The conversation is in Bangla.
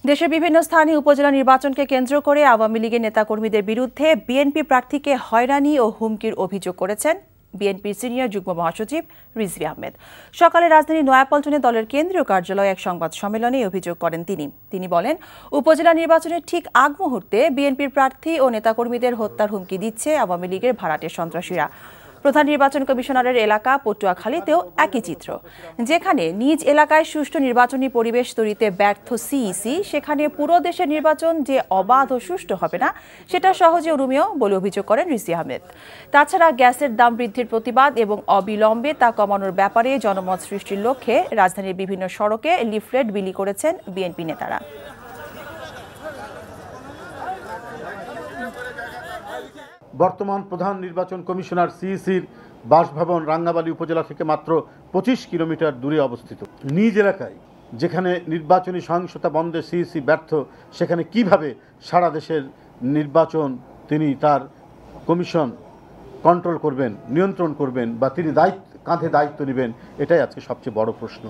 দেশের বিভিন্ন স্থানে উপজেলা নির্বাচনকে কেন্দ্র করে আওয়ামী লীগের নেতাকর্মীদের বিরুদ্ধে বিএনপি প্রার্থীকে হয়রানি ও হুমকির অভিযোগ করেছেন বিএনপির সিনিয়র যুগ্ম মহাসচিব রিজভী আহমেদ। সকালে রাজধানীর নয়াপল্টনে দলের কেন্দ্রীয় কার্যালয়ে এক সংবাদ সম্মেলনে এই অভিযোগ করেন তিনি বলেন, উপজেলা নির্বাচনের ঠিক আগ মুহূর্তে বিএনপির প্রার্থী ও নেতাকর্মীদের হত্যার হুমকি দিচ্ছে আওয়ামী লীগের ভাড়াটে সন্ত্রাসীরা। প্রধান নির্বাচন কমিশনারের এলাকা পটুয়াখালীতেও একই চিত্র। যেখানে নিজ এলাকায় সুষ্ঠু নির্বাচনী পরিবেশ তৈরিতে ব্যর্থ সিইসি, সেখানে পুরো দেশের নির্বাচন যে অবাধ ও সুষ্ঠু হবে না সেটা সহজে অনুমেয় বলে অভিযোগ করেন রিজভী আহমেদ। তাছাড়া গ্যাসের দাম বৃদ্ধির প্রতিবাদ এবং অবিলম্বে তা কমানোর ব্যাপারে জনমত সৃষ্টির লক্ষ্যে রাজধানীর বিভিন্ন সড়কে লিফলেট বিলি করেছেন বিএনপি নেতারা। বর্তমান প্রধান নির্বাচন কমিশনার সিইসির বাসভবন রাঙ্গাবালী উপজেলা থেকে মাত্র 25 কিলোমিটার দূরে অবস্থিত। নিজ এলাকায় যেখানে নির্বাচনী সহিংসতা বন্ধে সিইসি ব্যর্থ, সেখানে কিভাবে সারা দেশের নির্বাচন তিনি তার কমিশন কন্ট্রোল করবেন, নিয়ন্ত্রণ করবেন, বা তিনি কাঁধে দায়িত্ব নেবেন, এটাই আজকে সবচেয়ে বড় প্রশ্ন।